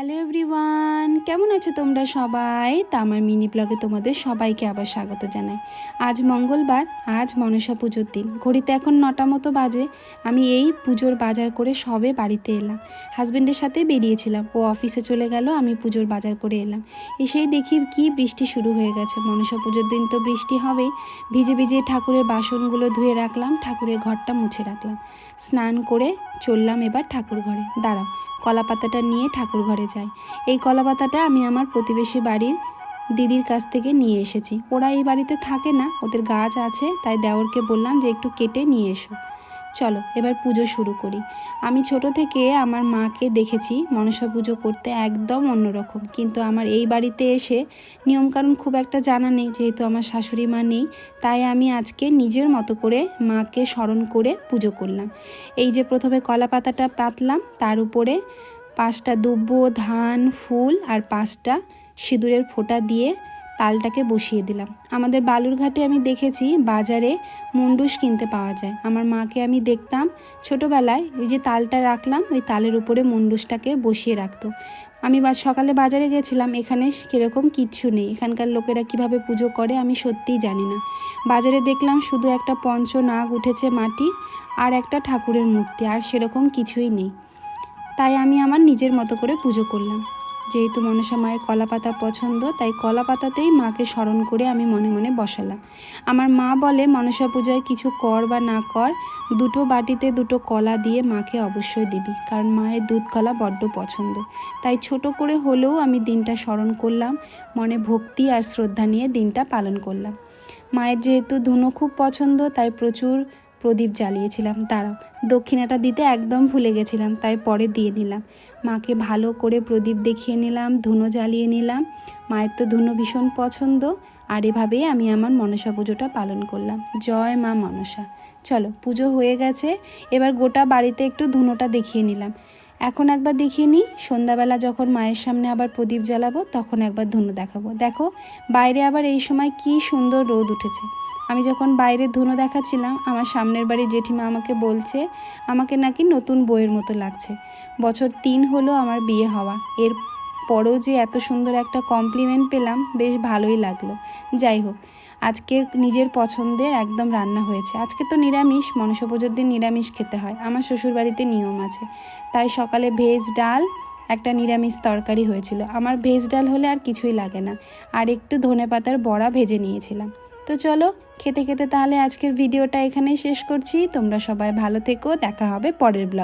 Hello everyone, কেমন আছো তোমরা সবাই? তা আমার মিনি ব্লগে তোমাদের সবাইকে আবার স্বাগত জানাই। আজ মঙ্গলবার, আজ মনসা পুজোর দিন। ঘড়িতে এখন 9টা মতো বাজে। আমি এই পুজোর বাজার করে সবে বাড়িতে এলাম। হাজব্যান্ডের সাথে বেরিয়েছিলাম, ও অফিসে চলে গেল, আমি পুজোর বাজার করে এলাম। এসেই দেখি কি বৃষ্টি শুরু হয়ে গেছে। মনসা পুজোর দিন তো বৃষ্টি হবেই। ভিজে ভিজে ঠাকুরের বাসনগুলো ধুয়ে রাখলাম, ঠাকুরের ঘরটা মুছে রাখলাম। স্নান করে চললাম এবার ঠাকুর ঘরে। দাঁড়াও, কলা পাতাটা নিয়ে ঠাকুর ঘরে যাই। এই কলা পাতাটা আমি আমার প্রতিবেশী বাড়ির দিদির কাছ থেকে নিয়ে এসেছি। ওরা এই বাড়িতে থাকে না, ওদের গাছ আছে, তাই দেওরকে বললাম যে একটু কেটে নিয়ে এসো। চলো এবার পুজো শুরু করি। আমি ছোট থেকে আমার মাকে দেখেছি মনসা পুজো করতে একদম অন্যরকম, কিন্তু আমার এই বাড়িতে এসে নিয়মকানুন খুব একটা জানা নেই, যেহেতু আমার শাশুড়ি মা নেই। তাই আমি আজকে নিজের মতো করে মাকে স্মরণ করে পুজো করলাম। এই যে প্রথমে কলা পাতাটা পাতলাম, তার উপরে 5টা দুব্বো, ধান, ফুল আর 5টা সিঁদুরের ফোঁটা দিয়ে তালটাকে বসিয়ে দিলাম। আমাদের বালুরঘাটে আমি দেখেছি বাজারে মুন্ডুস কিনতে পাওয়া যায়। আমার মাকে আমি দেখতাম ছোটোবেলায়, এই যে তালটা রাখলাম, ওই তালের উপরে মুন্ডুসটাকে বসিয়ে রাখতো। আমি সকালে বাজারে গেছিলাম, এখানে সেরকম কিচ্ছু নেই। এখানকার লোকেরা কিভাবে পুজো করে আমি সত্যিই জানি না। বাজারে দেখলাম শুধু একটা পঞ্চনাগ উঠেছে মাটি আর একটা ঠাকুরের মূর্তি, আর সেরকম কিছুই নেই। তাই আমি আমার নিজের মতো করে পুজো করলাম। যেহেতু মনসা মায়ের কলা পাতা পছন্দ, তাই কলা পাতাতেই মাকে স্মরণ করে আমি মনে মনে বসালাম। আমার মা বলে মনসা পূজায় কিছু কর বা না কর, 2টো বাটিতে 2টো কলা দিয়ে মাকে অবশ্যই দিবি, কারণ মায়ের দুধ কলা বড্ড পছন্দ। তাই ছোট করে হলেও আমি দিনটা স্মরণ করলাম, মনে ভক্তি আর শ্রদ্ধা নিয়ে দিনটা পালন করলাম। মায়ের যেহেতু ধুনো খুব পছন্দ, তাই প্রচুর প্রদীপ জ্বালিয়েছিলাম। দাঁড়াও, দক্ষিণাটা দিতে একদম ভুলে গেছিলাম, তাই পরে দিয়ে নিলাম। মাকে ভালো করে প্রদীপ দেখিয়ে নিলাম, ধুনো জ্বালিয়ে নিলাম। মায়ের তো ধুনো ভীষণ পছন্দ। আর এভাবেই আমি আমার মনসা পুজোটা পালন করলাম। জয় মা মনসা। চলো, পুজো হয়ে গেছে, এবার গোটা বাড়িতে একটু ধুনোটা দেখিয়ে নিলাম। এখন একবার দেখিয়ে নিই, সন্ধ্যাবেলা যখন মায়ের সামনে আবার প্রদীপ জ্বালাবো তখন একবার ধুনো দেখাবো। দেখো বাইরে আবার এই সময় কি সুন্দর রোদ উঠেছে। আমি যখন বাইরে ধুনো দেখাচ্ছিলাম, আমার সামনের বাড়ির জেঠিমা আমাকে বলছে আমাকে নাকি নতুন বউয়ের মতো লাগছে। বছর 3 হলো আমার বিয়ে হওয়া, এর পরেও যে এত সুন্দর একটা কমপ্লিমেন্ট পেলাম, বেশ ভালোই লাগলো। যাই হোক, আজকে নিজের পছন্দের একদম রান্না হয়েছে। আজকে তো নিরামিষ, মনসা পুজোর দিন নিরামিষ খেতে হয়, আমার শ্বশুরবাড়িতে নিয়ম আছে। তাই সকালে ভেজ ডাল, একটা নিরামিষ তরকারি হয়েছিল। আমার ভেজ ডাল হলে আর কিছুই লাগে না। আর একটু ধনেপাতার বড়া ভেজে নিয়েছিলাম। তো চলো, খেতে খেতে তাহলে আজকের ভিডিওটা এখানেই শেষ করছি। তোমরা সবাই ভালো থেকো, দেখা হবে পরের ব্লগ।